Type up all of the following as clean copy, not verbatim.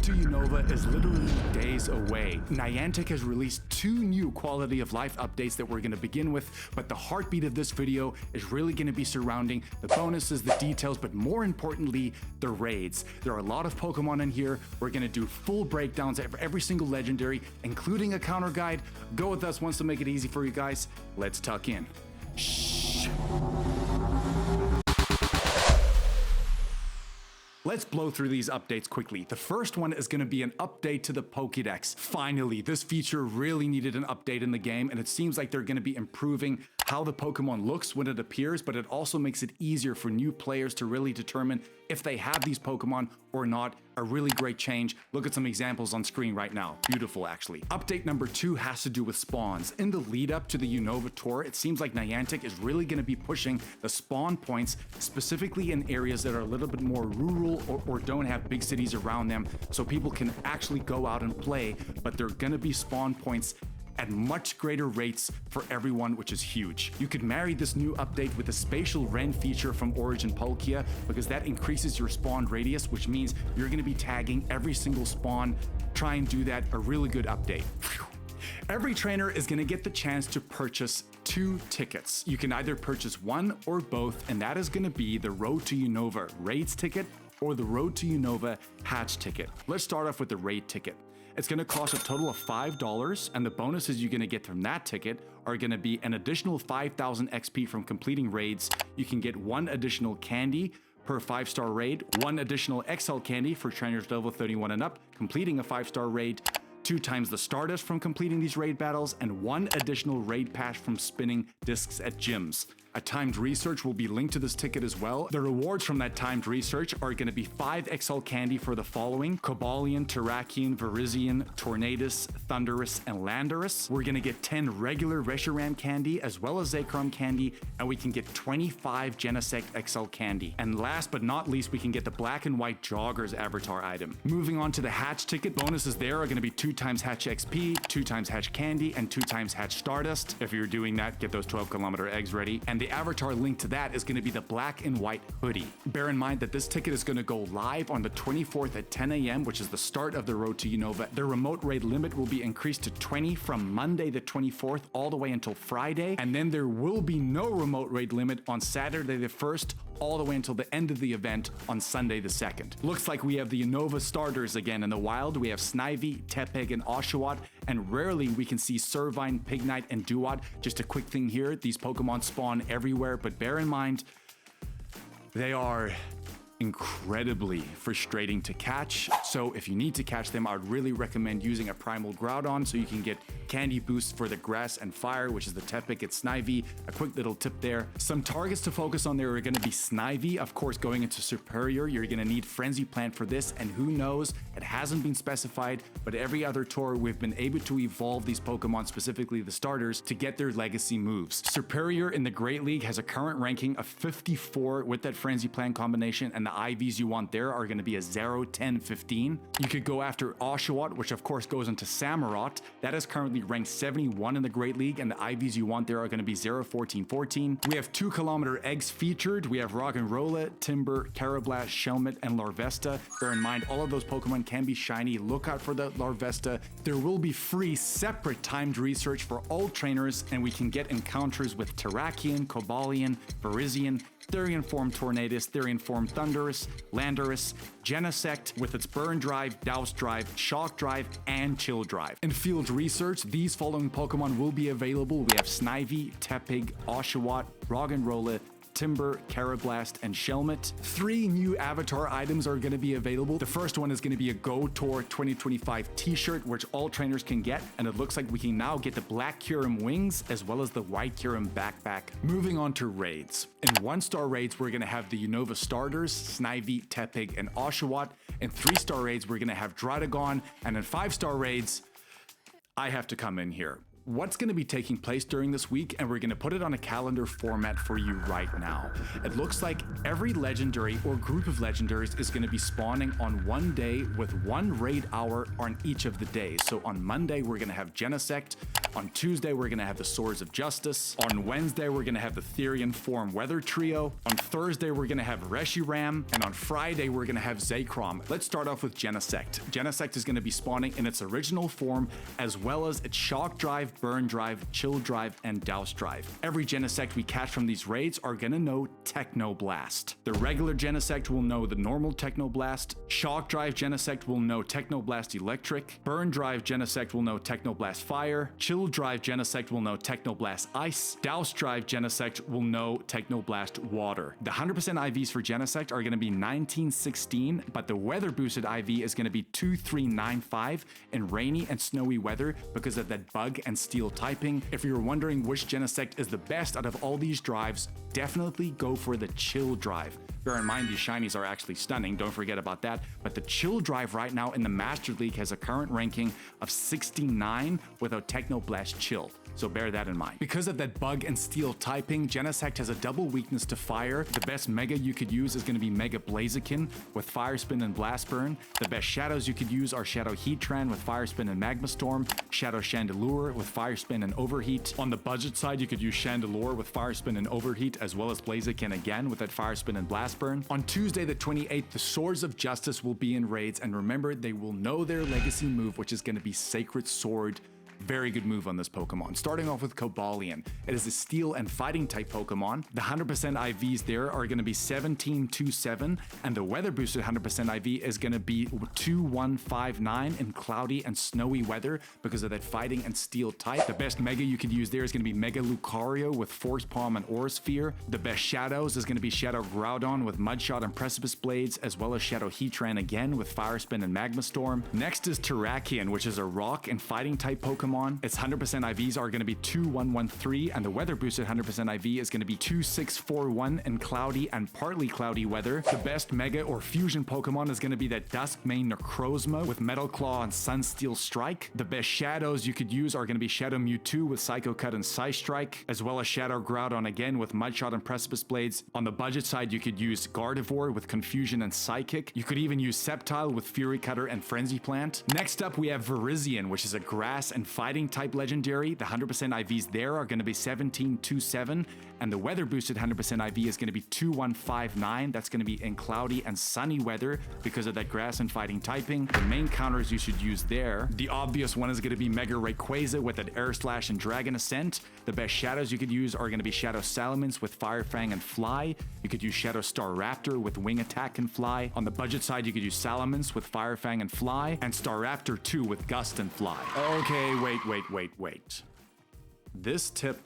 to UNOVA is literally days away. Niantic has released 2 new quality of life updates that we're going to begin with, but the heartbeat of this video is really going to be surrounding the bonuses, the details, but more importantly, the raids. There are a lot of Pokemon in here. We're going to do full breakdowns of every single legendary, including a counter guide. Go with us once to make it easy for you guys. Let's tuck in. Shh. Let's blow through these updates quickly. The first one is going to be an update to the Pokédex. Finally, this feature really needed an update in the game, and it seems like they're going to be improving how the Pokemon looks when it appears, but it also makes it easier for new players to really determine if they have these Pokemon or not. A really great change. Look at some examples on screen right now. Beautiful, actually. Update number 2 has to do with spawns. In the lead up to the UNOVA Tour, it seems like Niantic is really going to be pushing the spawn points, specifically in areas that are a little bit more rural or don't have big cities around them, so people can actually go out and play, but they're going to be spawn points at much greater rates for everyone, which is huge. You could marry this new update with the spatial Ren feature from Origin Palkia, because that increases your spawn radius, which means you're going to be tagging every single spawn. Try and do that. A really good update. Every trainer is going to get the chance to purchase 2 tickets. You can either purchase one or both, and that is going to be the Road to UNOVA Raids ticket or the Road to UNOVA Hatch ticket. Let's start off with the Raid ticket. It's going to cost a total of $5, and the bonuses you're going to get from that ticket are going to be an additional 5,000 XP from completing raids. You can get 1 additional candy per 5-star raid, 1 additional XL candy for trainers level 31 and up, completing a 5-star raid, 2 times the Stardust from completing these raid battles, and 1 additional raid pass from spinning discs at gyms. A timed research will be linked to this ticket as well. The rewards from that timed research are going to be 5 XL candy for the following: Cobalion, Terrakion, Virizion, Tornadus, Thundurus, and Landorus. We're going to get 10 regular Reshiram candy as well as ZEKROM candy, and we can get 25 Genesect XL candy. And last but not least, we can get the black and white Joggers avatar item. Moving on to the Hatch ticket, bonuses there are going to be 2 times Hatch XP, 2 times Hatch candy, and 2 times Hatch Stardust. If you're doing that, get those 12-kilometer eggs ready. And the avatar link to that is going to be the black and white hoodie. Bear in mind that this ticket is going to go live on the 24th at 10 a.m., which is the start of the Road to UNOVA. The remote raid limit will be increased to 20 from Monday the 24th all the way until Friday, and then there will be no remote raid limit on Saturday the 1st all the way until the end of the event on Sunday the 2nd. Looks like we have the UNOVA starters again in the wild. We have Snivy, Tepig, and Oshawott, and rarely we can see Servine, Pignite, and Duat. Just a quick thing here, these Pokemon spawn everywhere, but bear in mind, they are incredibly frustrating to catch. So if you need to catch them, I would really recommend using a Primal Groudon so you can get candy boosts for the Grass and Fire, which is the Tepig at Snivy. A quick little tip there. Some targets to focus on there are going to be Snivy. Of course, going into Superior, you're going to need Frenzy Plant for this, and who knows, it hasn't been specified, but every other tour we've been able to evolve these Pokemon, specifically the starters, to get their legacy moves. Superior in the Great League has a current ranking of 54 with that Frenzy Plant combination, and the IVs you want there are going to be a 0, 10, 15. You could go after Oshawott, which of course goes into Samurott. That is currently ranked 71 in the Great League, and the IVs you want there are going to be 0, 14, 14. We have 2-kilometer eggs featured. We have Roggenrola, Timber, Carablast, Shelmet, and Larvesta. Bear in mind, all of those Pokemon can be shiny. Look out for the Larvesta. There will be free separate timed research for all trainers, and we can get encounters with Terrakion, Cobalion, Virizion, Therian Form Tornadus, Therian Form Thundurus, Landorus, Genesect with its Burn Drive, Douse Drive, Shock Drive, and Chill Drive. In field research, these following Pokemon will be available. We have Snivy, Tepig, Oshawott, Roggenrola, Timber, Carablast, and Shelmet. 3 new avatar items are going to be available. The first one is going to be a Go Tour 2025 t-shirt, which all trainers can get, and it looks like we can now get the Black Kyurem wings as well as the White Kyurem backpack. Moving on to raids. In 1-star raids, we're going to have the UNOVA starters, Snivy, Tepig, and Oshawott. In 3-star raids, we're going to have Draudigon, and in 5-star raids, I have to come in here. what's going to be taking place during this week, and we're going to put it on a calendar format for you right now. It looks like every legendary or group of legendaries is going to be spawning on one day with one raid hour on each of the days. So on Monday, we're going to have Genesect. On Tuesday, we're going to have the Swords of Justice. On Wednesday, we're going to have the Therian Form Weather Trio. On Thursday, we're going to have Reshiram. And on Friday, we're going to have ZEKROM. Let's start off with Genesect. Genesect is going to be spawning in its original form, as well as its Shock Drive, Burn Drive, Chill Drive, and Douse Drive. Every Genesect we catch from these raids are going to know Techno Blast. The regular Genesect will know the normal Techno Blast. Shock Drive Genesect will know Techno Blast Electric. Burn Drive Genesect will know Techno Blast Fire. Chill Drive Genesect will know Techno Blast Ice. Douse Drive Genesect will know Techno Blast Water. The 100% IVs for Genesect are going to be 1916, but the weather boosted IV is going to be 2395 in rainy and snowy weather because of that bug and steel typing. If you're wondering which Genesect is the best out of all these drives, definitely go for the Chill Drive. Bear in mind, these shinies are actually stunning, don't forget about that, but the Chill Drive right now in the Master League has a current ranking of 69 without Techno Blast Chill. So bear that in mind. Because of that bug and steel typing, Genesect has a double weakness to fire. The best mega you could use is going to be Mega Blaziken with Fire Spin and Blast Burn. The best shadows you could use are Shadow Heatran with Fire Spin and Magma Storm, Shadow Chandelure with Fire Spin and Overheat. On the budget side, you could use Chandelure with Fire Spin and Overheat, as well as Blaziken again with that Fire Spin and Blast Burn. On Tuesday the 28th, the Swords of Justice will be in raids, and remember, they will know their legacy move, which is going to be Sacred Sword. Very good move on this Pokemon. Starting off with Cobalion. It is a steel and fighting type Pokemon. The 100% IVs there are going to be 1727, and the weather boosted 100% IV is going to be 2159 in cloudy and snowy weather because of that fighting and steel type. The best mega you could use there is going to be Mega Lucario with Force Palm and Aura Sphere. The best shadows is going to be Shadow Groudon with Mudshot and Precipice Blades, as well as Shadow Heatran again with Fire Spin and Magma Storm. Next is Terrakion, which is a rock and fighting type Pokemon. Its 100% IVs are going to be 2113, and the weather boosted 100% IV is going to be 2641 in cloudy and partly cloudy weather. The best mega or fusion Pokemon is going to be that Duskmane Necrozma with Metal Claw and Sunsteel Strike. The best shadows you could use are going to be Shadow Mewtwo with Psycho Cut and Psy Strike, as well as Shadow Groudon again with Mudshot and Precipice Blades. On the budget side, you could use Gardevoir with Confusion and Psychic. You could even use Sceptile with Fury Cutter and Frenzy Plant. Next up, we have Virizion, which is a grass and fighting type legendary. The 100% IVs there are going to be 1727, and the weather boosted 100% IV is going to be 2159. That's going to be in cloudy and sunny weather because of that grass and fighting typing. The main counters you should use there, the obvious one is going to be Mega Rayquaza with that Air Slash and Dragon Ascent. The best shadows you could use are going to be Shadow Salamence with Fire Fang and Fly. You could use Shadow Staraptor with Wing Attack and Fly. On the budget side, you could use Salamence with Fire Fang and Fly, and Staraptor 2 with Gust and Fly. Okay, wait. This tip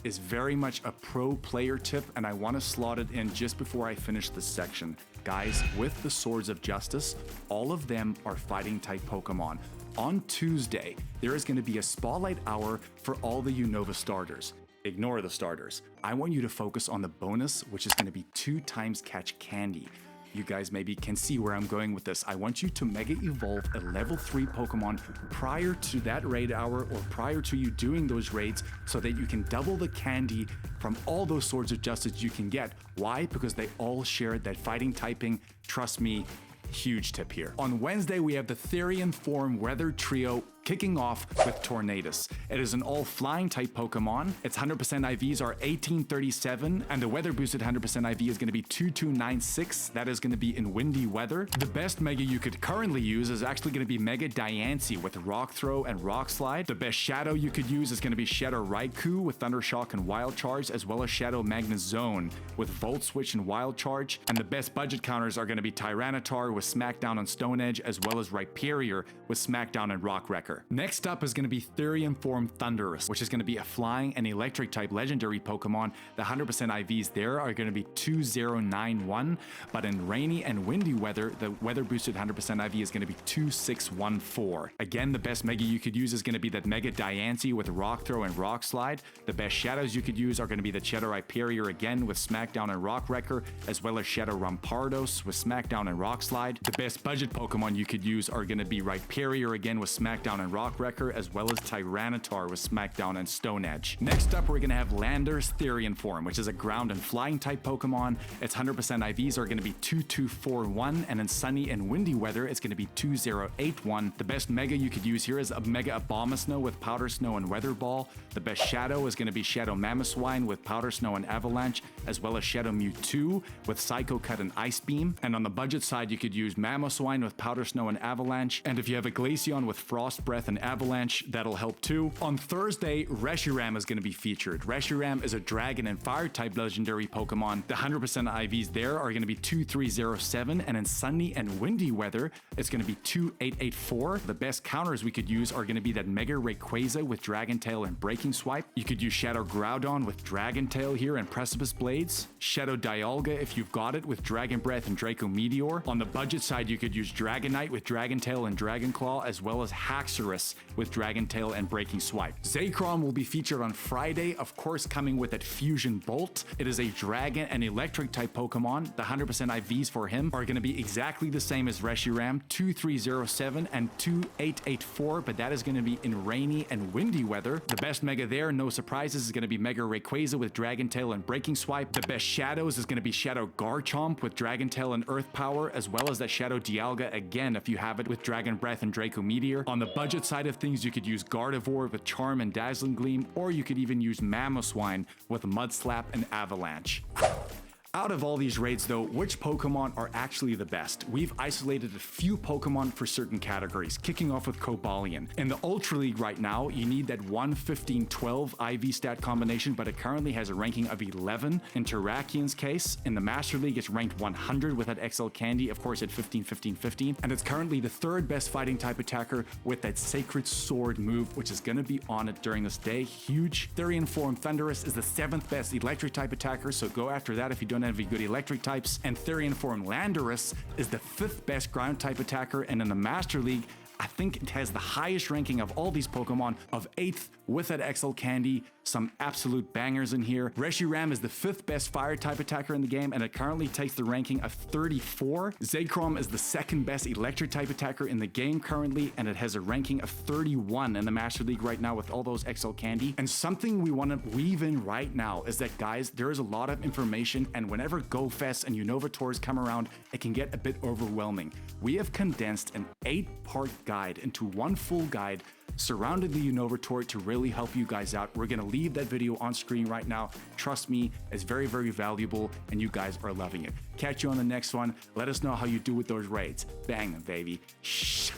is very much a pro player tip, and I want to slot it in just before I finish this section. Guys, with the Swords of Justice, all of them are fighting type Pokemon. On Tuesday, there is going to be a spotlight hour for all the Unova starters. Ignore the starters. I want you to focus on the bonus, which is going to be 2x Catch Candy. You guys maybe can see where I'm going with this. I want you to Mega Evolve a level 3 Pokemon prior to that raid hour or prior to you doing those raids so that you can double the candy from all those Swords of Justice you can get. Why? Because they all share that fighting typing. Trust me, huge tip here. On Wednesday, we have the Therian Form Weather Trio kicking off with Tornadus. It is an all-flying type Pokemon. Its 100% IVs are 1837, and the weather boosted 100% IV is going to be 2296. That is going to be in windy weather. The best mega you could currently use is actually going to be Mega Diancie with Rock Throw and Rock Slide. The best shadow you could use is going to be Shadow Raikou with Thunder Shock and Wild Charge, as well as Shadow Magnezone with Volt Switch and Wild Charge. And the best budget counters are going to be Tyranitar with Smackdown and Stone Edge, as well as Rhyperior with Smackdown and Rock Wrecker. Next up is going to be Therian Form Thundurus, which is going to be a flying and electric type legendary Pokemon. The 100% IVs there are going to be 2091, but in rainy and windy weather, the weather boosted 100% IV is going to be 2614. Again, the best mega you could use is going to be that Mega Diancie with Rock Throw and Rock Slide. The best shadows you could use are going to be the Shadow Rhyperior again with Smackdown and Rock Wrecker, as well as Shadow Rampardos with Smackdown and Rock Slide. The best budget Pokemon you could use are going to be Rhyperior again with Smackdown and and Rock Wrecker, as well as Tyranitar with Smackdown and Stone Edge. Next up, we're gonna have Lander's Therian form, which is a ground and flying type Pokemon. Its 100% IVs are gonna be 2241, and in sunny and windy weather, it's gonna be 2081. The best Mega you could use here is a Mega Abomasnow with Powder Snow and Weather Ball. The best Shadow is gonna be Shadow Mamoswine with Powder Snow and Avalanche, as well as Shadow Mewtwo with Psycho Cut and Ice Beam. And on the budget side, you could use Mamoswine with Powder Snow and Avalanche. And if you have a Glaceon with Frost Breath and Avalanche, that'll help too. On Thursday, Reshiram is going to be featured. Reshiram is a Dragon and Fire type legendary Pokemon. The 100% IVs there are going to be 2307, and in sunny and windy weather, it's going to be 2884. The best counters we could use are going to be that Mega Rayquaza with Dragon Tail and Breaking Swipe. You could use Shadow Groudon with Dragon Tail here and Precipice Blades. Shadow Dialga if you've got it with Dragon Breath and Draco Meteor. On the budget side, you could use Dragonite with Dragon Tail and Dragon Claw, as well as Haxorus with Dragon Tail and Breaking Swipe. ZEKROM will be featured on Friday, of course coming with that Fusion Bolt. It is a Dragon and Electric type Pokemon. The 100% IVs for him are going to be exactly the same as Reshiram, 2307 and 2884, but that is going to be in rainy and windy weather. The best Mega there, no surprises, is going to be Mega Rayquaza with Dragon Tail and Breaking Swipe. The best Shadows is going to be Shadow Garchomp with Dragon Tail and Earth Power, as well as that Shadow Dialga again if you have it with Dragon Breath and Draco Meteor. On the budget side of things, you could use Gardevoir with Charm and Dazzling Gleam, or you could even use Mamoswine with Mud Slap and Avalanche. Out of all these raids though, which Pokemon are actually the best? We've isolated a few Pokemon for certain categories, kicking off with Cobalion. In the Ultra League right now, you need that 1-15-12 IV stat combination, but it currently has a ranking of 11. In Terrakian's case, in the Master League, it's ranked 100 with that XL Candy, of course at 15-15-15, and it's currently the third best fighting type attacker with that Sacred Sword move, which is gonna be on it during this day. Huge. Therian form Thundurus is the 7th best electric type attacker, so go after that if you don't have any good electric types. And Therian form Landorus is the 5th best ground type attacker, and in the Master League, I think it has the highest ranking of all these Pokemon of 8th with that XL Candy. Some absolute bangers in here. Reshiram is the 5th best fire type attacker in the game, and it currently takes the ranking of 34. ZEKROM is the 2nd best electric type attacker in the game currently, and it has a ranking of 31 in the Master League right now with all those XL Candy. And something we want to weave in right now is that, guys, there is a lot of information, and whenever GoFest and Unova Tours come around, it can get a bit overwhelming. We have condensed an 8-part guide into one full guide surrounded the Unova Tour to really help you guys out. We're gonna leave that video on screen right now. Trust me, it's very, very valuable, and you guys are loving it. Catch you on the next one. Let us know how you do with those raids. Bang them, baby. Shh.